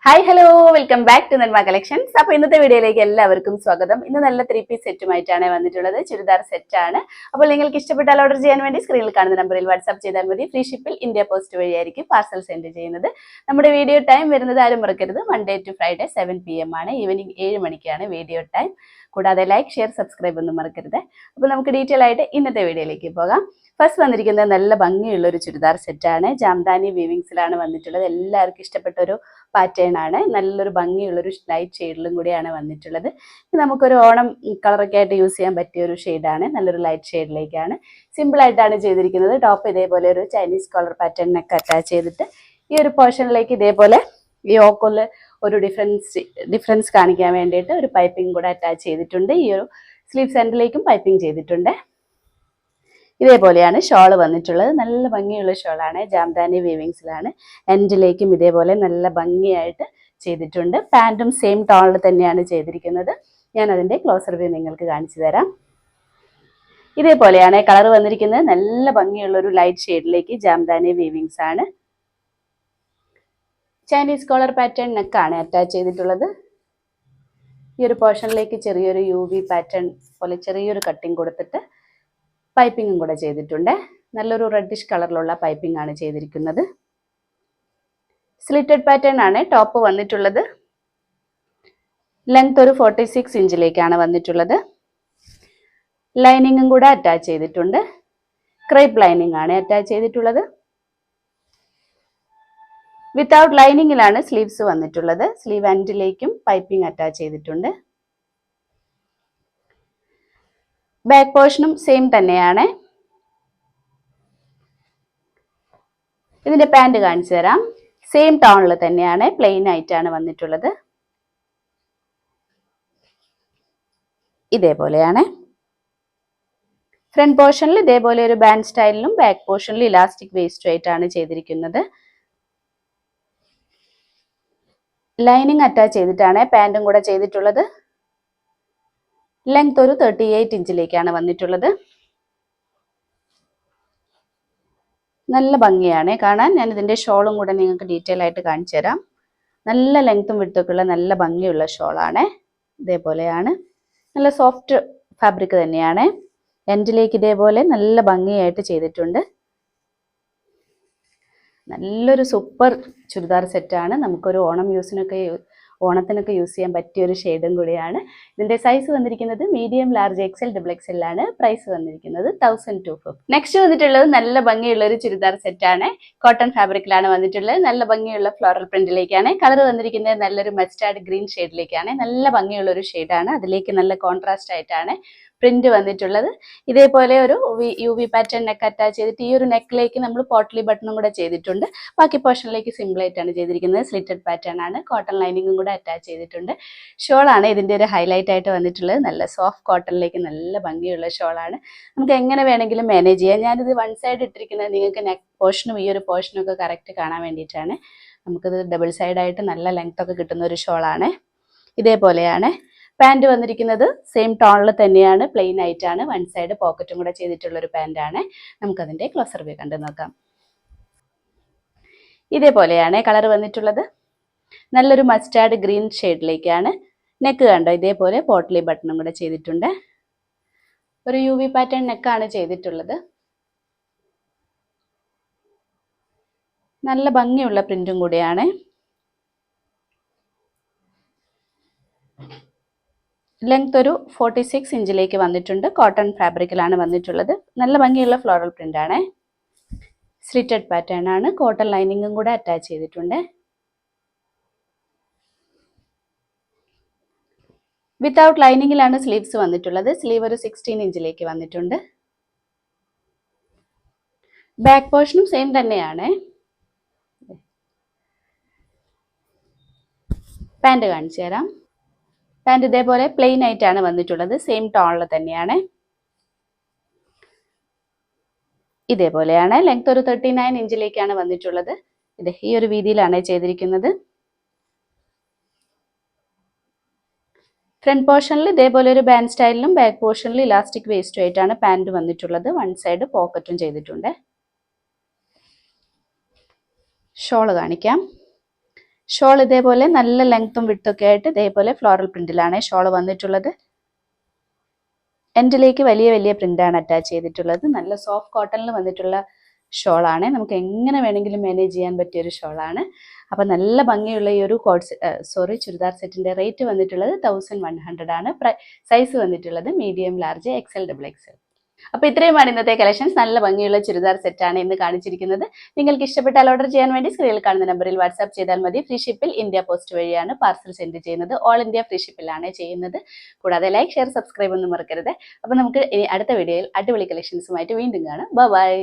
Hi hello welcome back to Nirma collections. അപ്പോൾ ഇന്നത്തെ വീഡിയോയിലേക്ക് എല്ലാവർക്കും സ്വാഗതം. ഇന്ന് നല്ല 3 പീസ് സെറ്റുമായിട്ടാണ് വന്നിട്ടുള്ളത്. ചുരിദാർ സെറ്റ് ആണ്. അപ്പോൾ നിങ്ങൾക്ക് ഇഷ്ടപ്പെട്ടാൽ ഓർഡർ ചെയ്യാൻ വേണ്ടി സ്ക്രീനിൽ കാണുന്ന നമ്പറിൽ വാട്സ്ആപ്പ് ചെയ്താൽ മതി. ഫ്രീ ഷിപ്പിൽ ഇന്ത്യ പോസ്റ്റ് വഴിയായിരിക്കും പാർസൽ സെൻഡ് ചെയ്യുന്നത്. നമ്മുടെ വീഡിയോ ടൈം വരുന്നത് ആരും മറക്കരുത്, മൺഡേ ടു ഫ്രൈഡേ 7 PM ആണ്. ഈവനിങ് 7 മണിക്കാണ് വീഡിയോ ടൈം. കൂടാതെ ലൈക്ക്, ഷെയർ, സബ്സ്ക്രൈബ് ഒന്നും മറക്കരുത്. അപ്പോൾ നമുക്ക് ഡീറ്റെയിൽ ആയിട്ട് ഇന്നത്തെ വീഡിയോയിലേക്ക് പോകാം. ഫസ്റ്റ് വന്നിരിക്കുന്നത് നല്ല ഭംഗിയുള്ള ഒരു ചുരിദാർ സെറ്റാണ്. ജാംദാനി വീവിങ്സിലാണ് വന്നിട്ടുള്ളത്. എല്ലാവർക്കും ഇഷ്ടപ്പെട്ട ഒരു പാറ്റേൺ ആണ്. നല്ലൊരു ഭംഗിയുള്ളൊരു ലൈറ്റ് ഷെയ്ഡിലും കൂടിയാണ് വന്നിട്ടുള്ളത്. ഇത് നമുക്കൊരു ഓണം കളറൊക്കെ ആയിട്ട് യൂസ് ചെയ്യാൻ പറ്റിയ ഒരു ഷെയ്ഡാണ്. നല്ലൊരു ലൈറ്റ് ഷെയ്ഡിലേക്കാണ് സിമ്പിൾ ആയിട്ടാണ് ചെയ്തിരിക്കുന്നത്. ടോപ്പ് ഇതേപോലെ ഒരു ചൈനീസ് കോളർ പാറ്റേണിനൊക്കെ അറ്റാച്ച് ചെയ്തിട്ട് ഈ ഒരു പോർഷനിലേക്ക് ഇതേപോലെ ഈ ഓക്കോല് ഒരു ഡിഫറൻസ് കാണിക്കാൻ വേണ്ടിയിട്ട് ഒരു പൈപ്പിംഗ് കൂടെ അറ്റാച്ച് ചെയ്തിട്ടുണ്ട്. ഈ ഒരു സ്ലീവ് സെൻറ്ററിലേക്കും പൈപ്പിംഗ് ചെയ്തിട്ടുണ്ട്. ഇതേപോലെയാണ് ഷോള് വന്നിട്ടുള്ളത്. നല്ല ഭംഗിയുള്ള ഷോളാണ്. ജാംദാനി വീവിങ്സിലാണ്. എൻഡിലേക്കും ഇതേപോലെ നല്ല ഭംഗിയായിട്ട് ചെയ്തിട്ടുണ്ട്. പാൻറ്റും സെയിം ടോണിൽ തന്നെയാണ് ചെയ്തിരിക്കുന്നത്. ഞാൻ അതിൻ്റെ ക്ലോസർ വ്യൂ നിങ്ങൾക്ക് കാണിച്ചു തരാം. ഇതേപോലെയാണ് കളർ വന്നിരിക്കുന്നത്. നല്ല ഭംഗിയുള്ള ഒരു ലൈറ്റ് ഷെയ്ഡിലേക്ക് ജാംദാനി വീവിങ്സ് ആണ്. ചൈനീസ് കോളർ പാറ്റേൺ നെക്കാണ് അറ്റാച്ച് ചെയ്തിട്ടുള്ളത്. ഈ ഒരു പോർഷനിലേക്ക് ചെറിയൊരു UV പാറ്റേൺ പോലെ ചെറിയൊരു കട്ടിങ് കൊടുത്തിട്ട് പൈപ്പിങ്ങും കൂടെ ചെയ്തിട്ടുണ്ട്. നല്ലൊരു റെഡിഷ് കളറിലുള്ള പൈപ്പിംഗ് ആണ് ചെയ്തിരിക്കുന്നത്. സ്ലിറ്റഡ് പാറ്റേൺ ആണ് ടോപ്പ് വന്നിട്ടുള്ളത്. ലെങ്ത് ഒരു 46 ഇഞ്ചിലേക്കാണ് വന്നിട്ടുള്ളത്. ലൈനിങ്ങും കൂടെ അറ്റാച്ച് ചെയ്തിട്ടുണ്ട്. ക്രേപ്പ് ലൈനിങ് ആണ് അറ്റാച്ച് ചെയ്തിട്ടുള്ളത്. വിത്തൗട്ട് ലൈനിങ്ങിലാണ് സ്ലീവ്സ് വന്നിട്ടുള്ളത്. സ്ലീവ് എൻഡിലേക്കും പൈപ്പിംഗ് അറ്റാച്ച് ചെയ്തിട്ടുണ്ട്. ബാക്ക് പോർഷനും സെയിം തന്നെയാണ്. ഇതിന്റെ പാൻറ് കാണിച്ചു തരാം. സെയിം ടോണിൽ തന്നെയാണ്, പ്ലെയിൻ ആയിട്ടാണ് വന്നിട്ടുള്ളത്. ഇതേപോലെയാണ്. ഫ്രണ്ട് പോർഷനിൽ ഇതേപോലെ ഒരു ബാൻഡ് സ്റ്റൈലിലും ബാക്ക് പോർഷനിൽ ഇലാസ്റ്റിക് വേസ്റ്റ് ആയിട്ടാണ് ചെയ്തിരിക്കുന്നത്. ലൈനിങ് അറ്റാച്ച് ചെയ്തിട്ടാണ് പാൻറ്റും കൂടെ ചെയ്തിട്ടുള്ളത്. ലെങ്ത് ഒരു 38 ഇഞ്ചിലേക്കാണ് വന്നിട്ടുള്ളത്. നല്ല ഭംഗിയാണ് കാണാൻ. ഞാൻ ഇതിന്റെ ഷോളും കൂടെ നിങ്ങൾക്ക് ഡീറ്റെയിൽ ആയിട്ട് കാണിച്ചു തരാം. നല്ല ലെങ്ത്തും വിഡ്ത്തും ഉള്ള നല്ല ഭംഗിയുള്ള ഷോളാണ്. ഇതേപോലെയാണ്. നല്ല സോഫ്റ്റ് ഫാബ്രിക് തന്നെയാണ്. എൻഡിലേക്ക് ഇതേപോലെ നല്ല ഭംഗിയായിട്ട് ചെയ്തിട്ടുണ്ട്. നല്ലൊരു സൂപ്പർ ചുരിദാർ സെറ്റാണ്. നമുക്കൊരു ഓണത്തിനൊക്കെ യൂസ് ചെയ്യാൻ പറ്റിയ ഒരു ഷെയ്ഡും കൂടിയാണ്. ഇതിന്റെ സൈസ് വന്നിരിക്കുന്നത് മീഡിയം, ലാർജ്, XL, XXL ആണ്. പ്രൈസ് വന്നിരിക്കുന്നത് 1250. നെക്സ്റ്റ് വന്നിട്ടുള്ളത് നല്ല ഭംഗിയുള്ള ഒരു ചുരിദാർ സെറ്റാണ്. കോട്ടൺ ഫാബ്രിക്കിലാണ് വന്നിട്ടുള്ളത്. നല്ല ഭംഗിയുള്ള ഫ്ലോറൽ പ്രിന്റിലേക്കാണ്. കളർ വന്നിരിക്കുന്നത് നല്ലൊരു മസ്റ്റാർഡ് ഗ്രീൻ ഷെയ്ഡിലേക്കാണ്. നല്ല ഭംഗിയുള്ള ഒരു ഷെയ്ഡാണ്. അതിലേക്ക് നല്ല കോൺട്രാസ്റ്റ് ആയിട്ടാണ് പ്രിന്റ് വന്നിട്ടുള്ളത്. ഇതേപോലെ ഒരു UV പാറ്റേൺ നെക്ക് അറ്റാച്ച് ചെയ്തിട്ട് ഈ ഒരു നെക്കിലേക്ക് നമ്മൾ പോട്ട്ലി ബട്ടണും കൂടെ ചെയ്തിട്ടുണ്ട്. ബാക്കി പോർഷനിലേക്ക് സിമ്പിൾ ആയിട്ടാണ് ചെയ്തിരിക്കുന്നത്. സ്ലിറ്റഡ് പാറ്റേൺ ആണ്. കോട്ടൺ ലൈനിങ്ങും കൂടെ അറ്റാച്ച് ചെയ്തിട്ടുണ്ട്. ഷോളാണ് ഇതിന്റെ ഒരു ഹൈലൈറ്റ് ആയിട്ട് വന്നിട്ടുള്ളത്. നല്ല സോഫ്റ്റ് കോട്ടണിലേക്ക് നല്ല ഭംഗിയുള്ള ഷോളാണ്. നമുക്ക് എങ്ങനെ വേണമെങ്കിലും മാനേജ് ചെയ്യാം. ഞാനിത് വൺ സൈഡ് ഇട്ടിരിക്കുന്നത് നിങ്ങൾക്ക് നെക്ക് പോർഷനും ഈ ഒരു പോർഷനും ഒക്കെ കറക്റ്റ് കാണാൻ വേണ്ടിയിട്ടാണ്. നമുക്കിത് ഡബിൾ സൈഡായിട്ട് നല്ല ലെങ്ത് ഒക്കെ കിട്ടുന്ന ഒരു ഷോളാണ്. ഇതേപോലെയാണ്. പാൻറ് വന്നിരിക്കുന്നത് സെയിം ടോണിൽ തന്നെയാണ്, പ്ലെയിൻ ആയിട്ടാണ്. വൺ സൈഡ് പോക്കറ്റും കൂടെ ചെയ്തിട്ടുള്ള ഒരു പാൻറ്റാണ്. നമുക്കതിൻ്റെ ക്ലോസർ വ്യൂ കണ്ടു നോക്കാം. ഇതേപോലെയാണ് കളർ വന്നിട്ടുള്ളത്. നല്ലൊരു മസ്റ്റാർഡ് ഗ്രീൻ ഷെയ്ഡിലേക്കാണ്. നെക്ക് കണ്ടോ, ഇതേപോലെ പോട്ട്ലി ബട്ടണും കൂടെ ചെയ്തിട്ടുണ്ട്. ഒരു UV പാറ്റേൺ നെക്കാണ് ചെയ്തിട്ടുള്ളത്. നല്ല ഭംഗിയുള്ള പ്രിന്റും കൂടിയാണ്. ലെങ്ത് ഒരു 46 ഇഞ്ചിലേക്ക് വന്നിട്ടുണ്ട്. കോട്ടൺ ഫാബ്രിക്കിലാണ് വന്നിട്ടുള്ളത്. നല്ല ഭംഗിയുള്ള ഫ്ലോറൽ പ്രിന്റ് ആണ്. സ്ലിറ്റഡ് പാറ്റേൺ ആണ്. കോട്ടൺ ലൈനിങ്ങും കൂടെ അറ്റാച്ച് ചെയ്തിട്ടുണ്ട്. വിത്തൗട്ട് ലൈനിങ്ങിലാണ് സ്ലീവ്സ് വന്നിട്ടുള്ളത്. സ്ലീവ് ഒരു 16 ഇഞ്ചിലേക്ക് വന്നിട്ടുണ്ട്. ബാക്ക് പോർഷനും സെയിം തന്നെയാണ്. പാൻറ് കാണിച്ചു തരാം. പാൻറ് ഇതേപോലെ പ്ലെയിൻ ആയിട്ടാണ് വന്നിട്ടുള്ളത്. സെയിം ടോണിൽ തന്നെയാണ്. ഇതേപോലെയാണ്. ലെങ്ത് ഒരു 39 ഇഞ്ചിലേക്കാണ് വന്നിട്ടുള്ളത്. ഇത് ഈ ഒരു വീതിയിലാണ് ചെയ്തിരിക്കുന്നത്. ഫ്രണ്ട് പോർഷനിൽ ഇതേപോലെ ഒരു ബാൻഡ് സ്റ്റൈലിലും ബാക്ക് പോർഷനിൽ ഇലാസ്റ്റിക് വേസ്റ്റും ആയിട്ടാണ് പാൻറ് വന്നിട്ടുള്ളത്. വൺ സൈഡ് പോക്കറ്റും ചെയ്തിട്ടുണ്ട്. ഷോള് കാണിക്കാം. ഷോൾ ഇതേപോലെ നല്ല ലെങ്ത്തും വിട്ടൊക്കെ ആയിട്ട് ഇതേപോലെ ഫ്ലോറൽ പ്രിന്റിലാണ് ഷോൾ വന്നിട്ടുള്ളത്. എൻഡിലേക്ക് വലിയ വലിയ പ്രിന്റാണ് അറ്റാച്ച് ചെയ്തിട്ടുള്ളത്. നല്ല സോഫ്റ്റ് കോട്ടണിൽ വന്നിട്ടുള്ള ഷോളാണ്. നമുക്ക് എങ്ങനെ വേണമെങ്കിലും മാനേജ് ചെയ്യാൻ പറ്റിയ ഒരു ഷോളാണ്. അപ്പം നല്ല ഭംഗിയുള്ള ഈ ഒരു ചുരിദാർ സെറ്റിന്റെ റേറ്റ് വന്നിട്ടുള്ളത് 1100 ആണ്. സൈസ് വന്നിട്ടുള്ളത് medium, large, XL, double XL. അപ്പോൾ ഇത്രയുമാണ് ഇന്നത്തെ കളക്ഷൻസ്. നല്ല ഭംഗിയുള്ള ചുരിദാർ സെറ്റാണ് ഇന്ന് കാണിച്ചിരിക്കുന്നത്. നിങ്ങൾക്ക് ഇഷ്ടപ്പെട്ടാൽ ഓർഡർ ചെയ്യാൻ വേണ്ടി സ്ക്രീനിൽ കാണുന്ന നമ്പറിൽ വാട്സ്ആപ്പ് ചെയ്താൽ മതി. ഫ്രീ ഷിപ്പിൽ ഇന്ത്യ പോസ്റ്റ് വഴിയാണ് പാർസൽ സെൻഡ് ചെയ്യുന്നത്. ഓൾ ഇന്ത്യ ഫ്രീ ഷിപ്പിലാണ് ചെയ്യുന്നത്. കൂടാതെ ലൈക്ക്, ഷെയർ, സബ്സ്ക്രൈബ് ഒന്നും മറക്കരുത്. അപ്പോൾ നമുക്ക് ഇനി അടുത്ത വീഡിയോയിൽ അടിപൊളി കളക്ഷൻസുമായിട്ട് വീണ്ടും കാണാം. ബൈ.